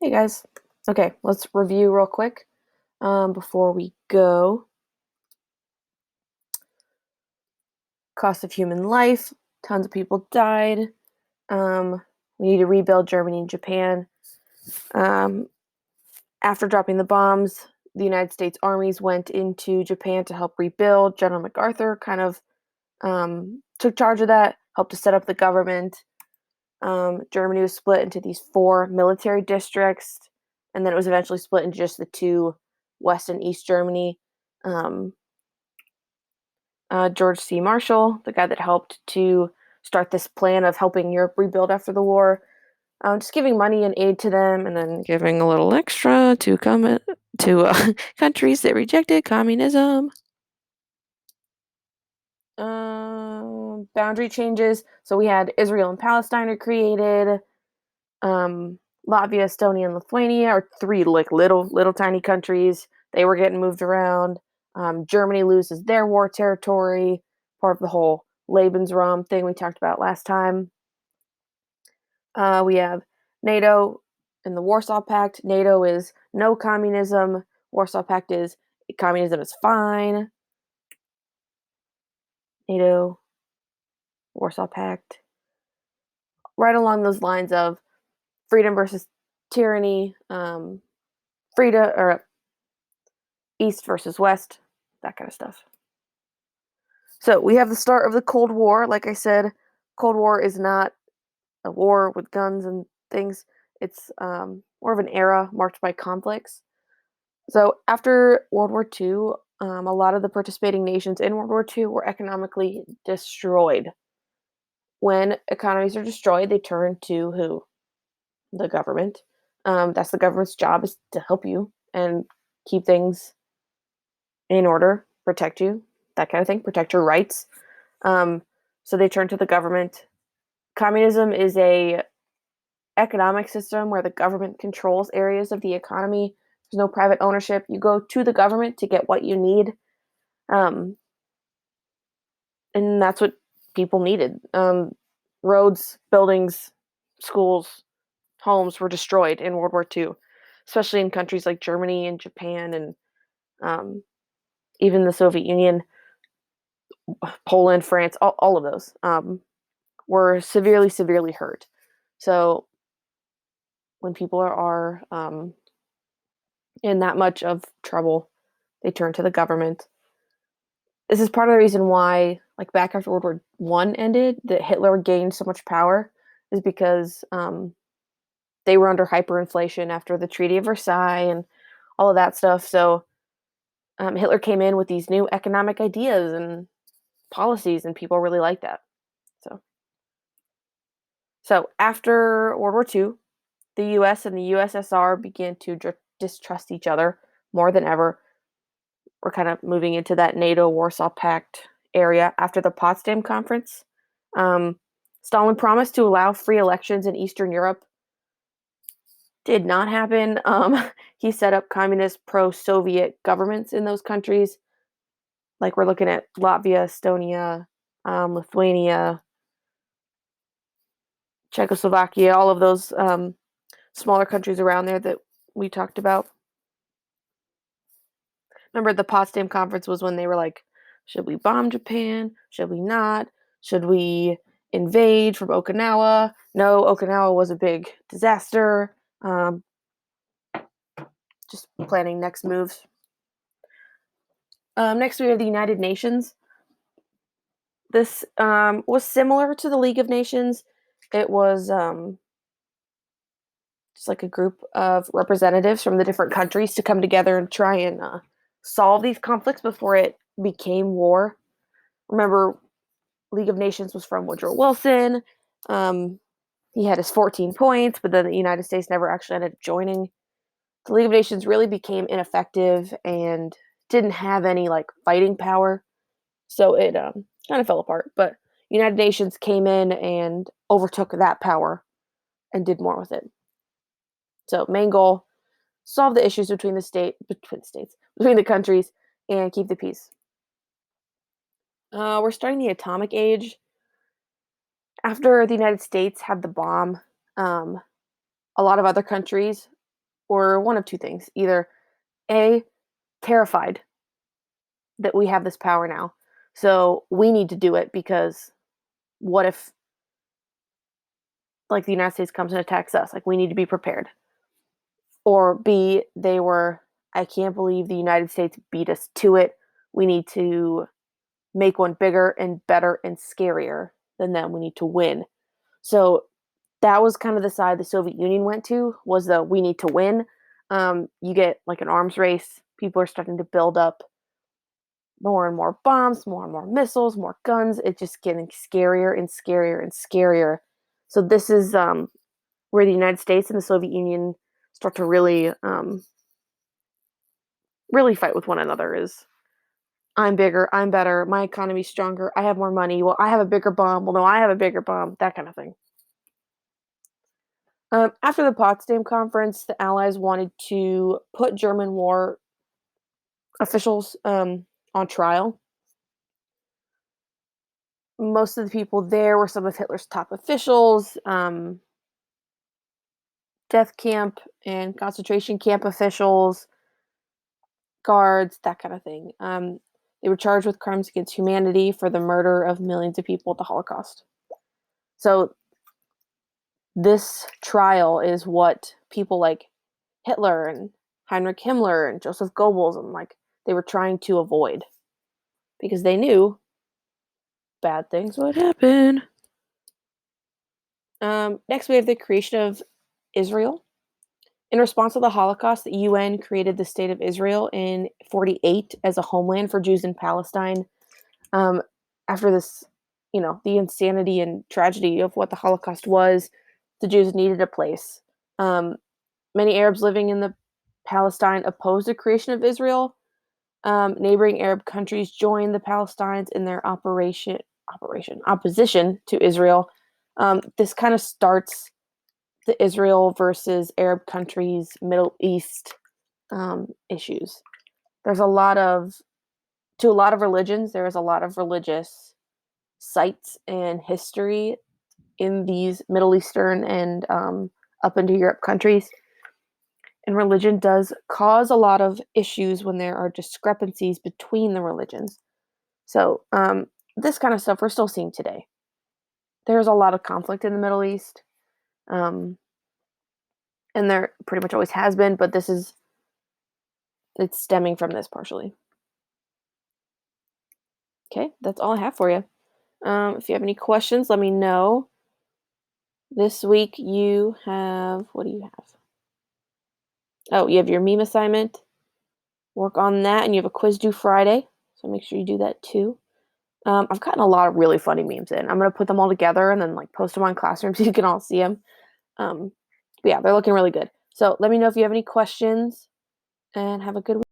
Hey guys. Okay, let's review real quick before we go. Cost of human life, tons of people died. Um, we need to rebuild Germany and Japan. Um, After dropping the bombs, the United States armies went into Japan to help rebuild. General MacArthur kind of took charge of that, helped to set up the government. Germany was split into these four military districts, and then it was eventually split into just the two, West and East Germany. Um, George C. Marshall, the guy that helped to start this plan of helping Europe rebuild after the war, just giving money and aid to them, and then giving a little extra to countries that rejected communism. Boundary changes. So we had Israel and Palestine are created. Um, Latvia, Estonia, and Lithuania are three like little tiny countries. They were getting moved around. Germany loses their war territory, part of the whole Lebensraum thing we talked about last time. We have NATO and the Warsaw Pact. NATO is no communism. Warsaw Pact is communism is fine. NATO, Warsaw Pact. Right along those lines of freedom versus tyranny, freedom or East versus West, that kind of stuff. So we have the start of the Cold War. Like I said, Cold War is not a war with guns and things. It's more of an era marked by conflicts. So after World War II, a lot of the participating nations in World War II were economically destroyed. When economies are destroyed, they turn to who? The government. That's the government's job is to help you and keep things in order, protect you, that kind of thing, protect your rights. Um, so they turn to the government. Communism is a economic system where the government controls areas of the economy. There's no private ownership. You go to the government to get what you need, um, and that's what people needed. Roads, buildings, schools, homes were destroyed in World War II, especially in countries like Germany and Japan and um, even the Soviet Union, Poland, France, all of those were severely hurt. So when people are in that much of trouble, they turn to the government. This is part of the reason why, like back after World War I ended, that Hitler gained so much power, is because they were under hyperinflation after the Treaty of Versailles and all of that stuff. So Hitler came in with these new economic ideas and policies, and people really liked that. So, so after World War II, the U.S. and the USSR began to distrust each other more than ever. We're kind of moving into that NATO Warsaw Pact area after the Potsdam Conference. Um, Stalin promised to allow free elections in Eastern Europe. Did not happen. He set up communist pro-Soviet governments in those countries. Like we're looking at Latvia, Estonia, Lithuania, Czechoslovakia, all of those smaller countries around there that we talked about. Remember, the Potsdam Conference was when they were like, should we bomb Japan? Should we not? Should we invade from Okinawa? No, Okinawa was a big disaster. Just planning next moves. Next, we have the United Nations. This was similar to the League of Nations. It was just like a group of representatives from the different countries to come together and try and solve these conflicts before it became war. Remember, League of Nations was from Woodrow Wilson. Um, he had his 14 points, but then the United States never actually ended up joining. The League of Nations really became ineffective and didn't have any like fighting power, so it kind of fell apart. But United Nations came in and overtook that power and did more with it. So main goal: solve the issues between the countries, and keep the peace. We're starting the atomic age. After the United States had the bomb, um, a lot of other countries or one of two things. Either A, terrified that we have this power now, so we need to do it because what if, like, the United States comes and attacks us? Like, we need to be prepared. Or B, they were, I can't believe the United States beat us to it. We need to make one bigger and better and scarier than them. We need to win. So that was kind of the side the Soviet Union went to, was the we need to win. You get like an arms race. People are starting to build up more and more bombs, more and more missiles, more guns. It's just getting scarier and scarier and scarier. So this is where the United States and the Soviet Union start to really fight with one another. Is I'm bigger, I'm better, my economy's stronger, I have more money. Well, I have a bigger bomb. Well, no, I have a bigger bomb. That kind of thing. After the Potsdam Conference, the Allies wanted to put German war officials on trial. Most of the people there were some of Hitler's top officials, death camp and concentration camp officials, guards, that kind of thing. They were charged with crimes against humanity for the murder of millions of people at the Holocaust. So this trial is what people like Hitler and Heinrich Himmler and Joseph Goebbels and like they were trying to avoid because they knew bad things would happen. Next, we have the creation of Israel. In response to the Holocaust, the UN created the State of Israel in 1948 as a homeland for Jews in Palestine. Um, After this, the insanity and tragedy of what the Holocaust was, the Jews needed a place. Many Arabs living in the Palestine opposed the creation of Israel. Neighboring Arab countries joined the Palestinians in their opposition to Israel. This kind of starts the Israel versus Arab countries, Middle East issues. There's to a lot of religions, there is a lot of religious sites and history in these Middle Eastern and up into Europe countries. And religion does cause a lot of issues when there are discrepancies between the religions. So this kind of stuff we're still seeing today. There's a lot of conflict in the Middle East. And there pretty much always has been, but it's stemming from this partially. Okay, that's all I have for you. If you have any questions, let me know. This week you have, what do you have? Oh, you have your meme assignment. Work on that, and you have a quiz due Friday, so make sure you do that too. I've gotten a lot of really funny memes in. I'm gonna put them all together and then like post them on Classroom so you can all see them. But yeah, they're looking really good. So let me know if you have any questions, and have a good week.